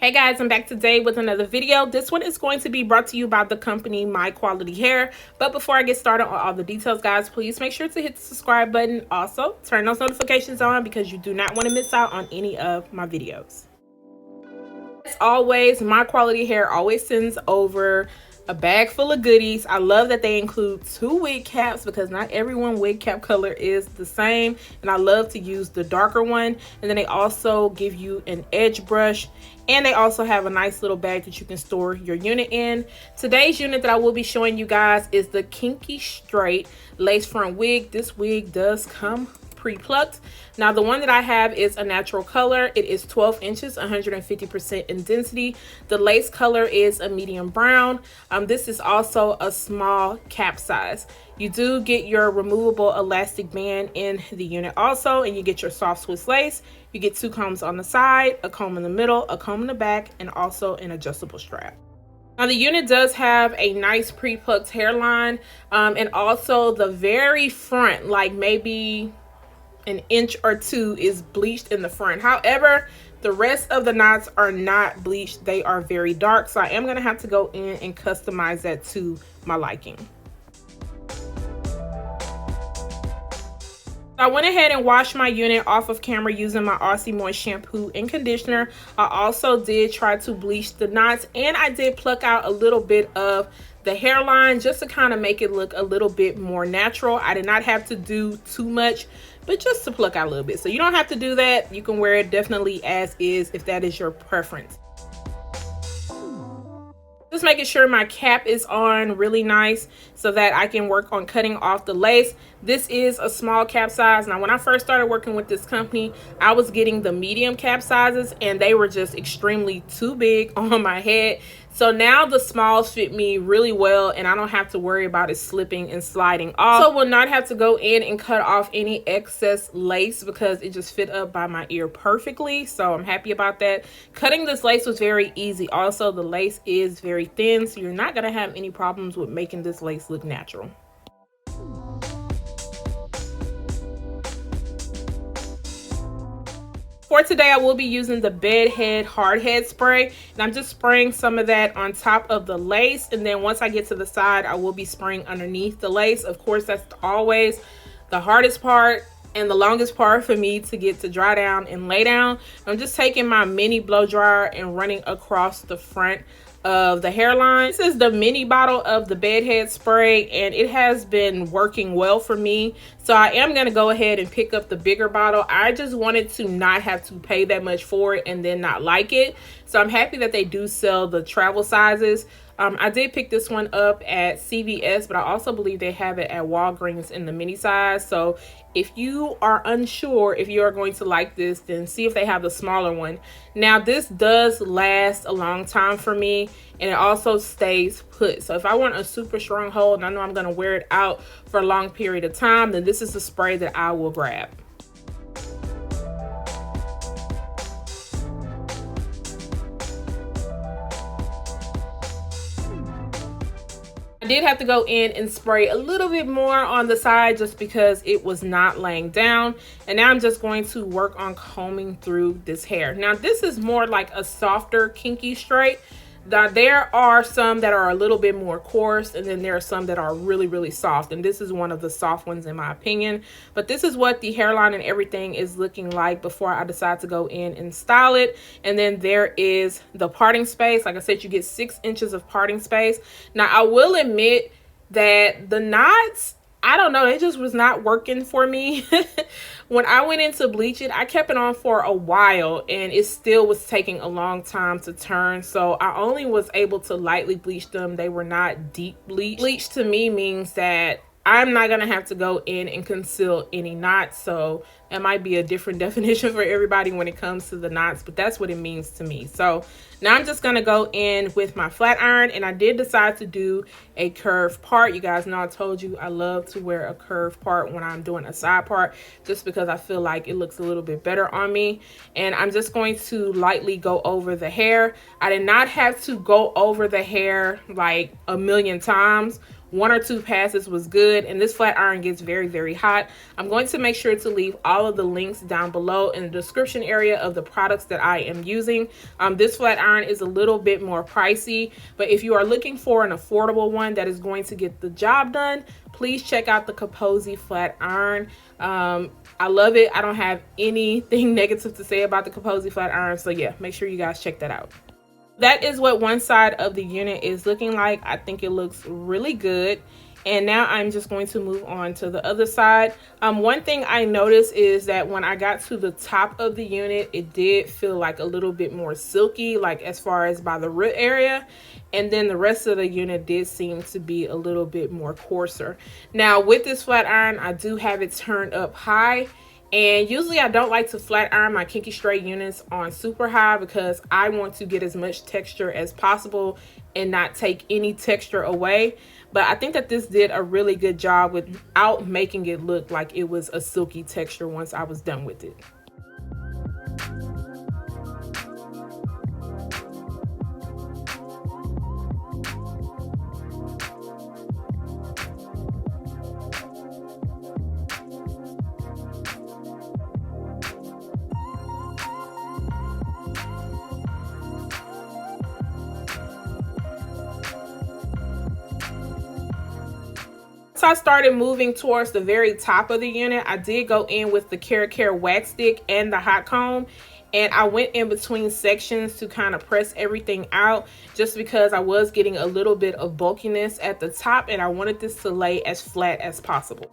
Hey guys, I'm back today with another video. This one is going to be brought to you by the company Myqualityhair. But before I get started on all the details, guys, please make sure to hit the subscribe button. Also, turn those notifications on because you do not want to miss out on any of my videos. As always, Myqualityhair always sends over a bag full of goodies. I love that they include 2 wig caps because not everyone wig cap color is the same, and I love to use the darker one. And then they also give you an edge brush, and they also have a nice little bag that you can store your unit in. Today's unit that I will be showing you guys is the Kinky straight lace front wig. This wig does come pre-plucked. Now the one that I have is a natural color. It is 12 inches, 150% in density. The lace color is a medium brown. This is also a small cap size. You do get your removable elastic band in the unit also, and you get your soft Swiss lace. You get 2 combs on the side, a comb in the middle, a comb in the back, and also an adjustable strap. Now the unit does have a nice pre-plucked hairline, and also the very front, like maybe an inch or 2, is bleached in the front. However, the rest of the knots are not bleached. They are very dark, so I am going to have to go in and customize that to my liking. I went ahead and washed my unit off of camera using my Aussie moist shampoo and conditioner. I also did try to bleach the knots, and I did pluck out a little bit of the hairline just to kind of make it look a little bit more natural. I did not have to do too much, but just to pluck out a little bit. So you don't have to do that. You can wear it definitely as is if that is your preference. Just making sure my cap is on really nice so that I can work on cutting off the lace. This is a small cap size. Now when I first started working with this company, I was getting the medium cap sizes and they were just extremely too big on my head. So now the smalls fit me really well and I don't have to worry about it slipping and sliding off. So will not have to go in and cut off any excess lace because it just fit up by my ear perfectly. So I'm happy about that. Cutting this lace was very easy. Also, the lace is very thin, so you're not gonna have any problems with making this lace look natural. For today, I will be using the Bed Head Hard Head Spray, and I'm just spraying some of that on top of the lace, and then once I get to the side, I will be spraying underneath the lace. Of course, that's always the hardest part and the longest part for me to get to dry down and lay down. I'm just taking my mini blow dryer and running across the front of the hairline. This is the mini bottle of the Bed Head spray, and it has been working well for me, so I am going to go ahead and pick up the bigger bottle. I just wanted to not have to pay that much for it and then not like it, so I'm happy that they do sell the travel sizes. I did pick this one up at CVS, but I also believe they have it at Walgreens in the mini size. So if you are unsure if you are going to like this, then see if they have the smaller one. Now this does last a long time for me, and it also stays put. So if I want a super strong hold and I know I'm going to wear it out for a long period of time, then this is the spray that I will grab. I did have to go in and spray a little bit more on the side just because it was not laying down. And now I'm just going to work on combing through this hair. Now this is more like a softer kinky straight. Now, there are some that are a little bit more coarse, and then there are some that are really soft, and this is one of the soft ones in my opinion. But this is what the hairline and everything is looking like before I decide to go in and style it. And then there is the parting space. Like I said, you get 6 inches of parting space. Now I will admit that the knots, I don't know, it just was not working for me. When I went in to bleach it, I kept it on for a while and it still was taking a long time to turn. So I only was able to lightly bleach them. They were not deep bleach. Bleach to me means that I'm not going to have to go in and conceal any knots. So that might be a different definition for everybody when it comes to the knots, but that's what it means to me. So now I'm just going to go in with my flat iron, and I did decide to do a curved part. You guys know I told you I love to wear a curved part when I'm doing a side part just because I feel like it looks a little bit better on me. And I'm just going to lightly go over the hair. I did not have to go over the hair like a million times. 1 or 2 passes was good, and this flat iron gets very, very hot. I'm going to make sure to leave all of the links down below in the description area of the products that I am using. This flat iron is a little bit more pricey, but if you are looking for an affordable one that is going to get the job done, please check out the Kipozi flat iron. I love it. I don't have anything negative to say about the Kipozi flat iron, so yeah, make sure you guys check that out. That is what one side of the unit is looking like. I think it looks really good. And now I'm just going to move on to the other side. One thing I noticed is that when I got to the top of the unit, it did feel like a little bit more silky, like as far as by the root area. And then the rest of the unit did seem to be a little bit more coarser. Now with this flat iron, I do have it turned up high. And usually I don't like to flat iron my Kinky straight units on super high because I want to get as much texture as possible and not take any texture away. But I think that this did a really good job without making it look like it was a silky texture once I was done with it. So I started moving towards the very top of the unit. I did go in with the Care wax stick and the Hotcomb, and I went in between sections to kind of press everything out just because I was getting a little bit of bulkiness at the top and I wanted this to lay as flat as possible.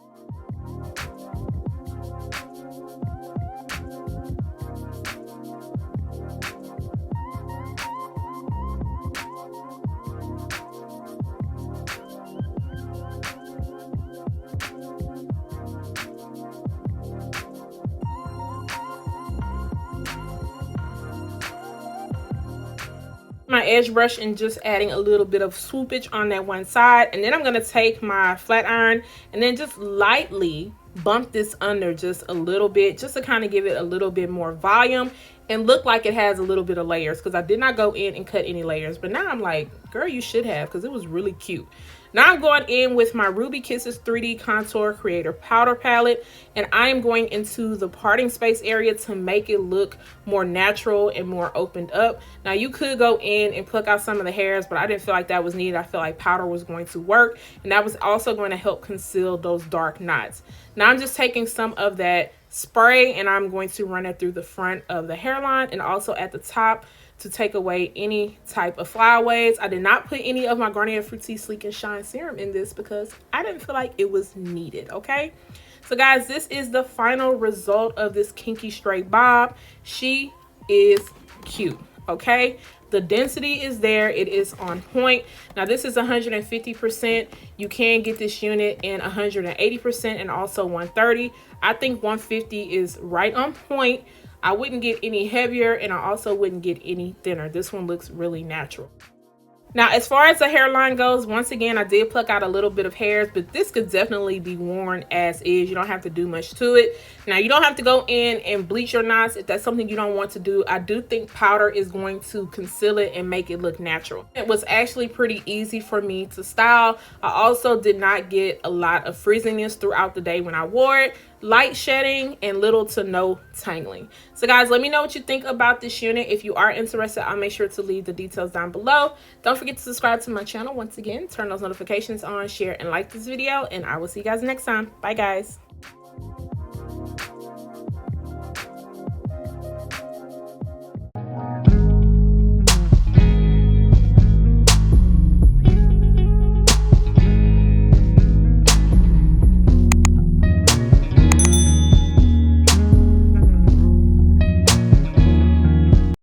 My edge brush and just adding a little bit of swoopage on that one side, and then I'm going to take my flat iron and then just lightly bump this under just a little bit, just to kind of give it a little bit more volume and look like it has a little bit of layers, because I did not go in and cut any layers, but now I'm like, girl, you should have, because it was really cute. Now I'm going in with my Ruby Kisses 3D Contour Creator Powder Palette, and I am going into the parting space area to make it look more natural and more opened up. Now you could go in and pluck out some of the hairs, but I didn't feel like that was needed. I felt like powder was going to work, and that was also going to help conceal those dark knots. Now I'm just taking some of that spray and I'm going to run it through the front of the hairline and also at the top to take away any type of flyaways. I did not put any of my Garnier Fructis Sleek and Shine Serum in this because I didn't feel like it was needed, okay? So guys, this is the final result of this Kinky straight bob. She is cute, okay? The density is there. It is on point. Now this is 150%. You can get this unit in 180% and also 130. I think 150 is right on point. I wouldn't get any heavier and I also wouldn't get any thinner. This one looks really natural. Now, as far as the hairline goes, once again, I did pluck out a little bit of hairs, but this could definitely be worn as is. You don't have to do much to it. Now, you don't have to go in and bleach your knots if that's something you don't want to do. I do think powder is going to conceal it and make it look natural. It was actually pretty easy for me to style. I also did not get a lot of frizziness throughout the day when I wore it. Light shedding and little to no tangling. So guys, let me know what you think about this unit. If you are interested, I'll make sure to leave the details down below. Don't forget to subscribe to my channel. Once again, turn those notifications on, share and like this video, and I will see you guys next time. Bye guys.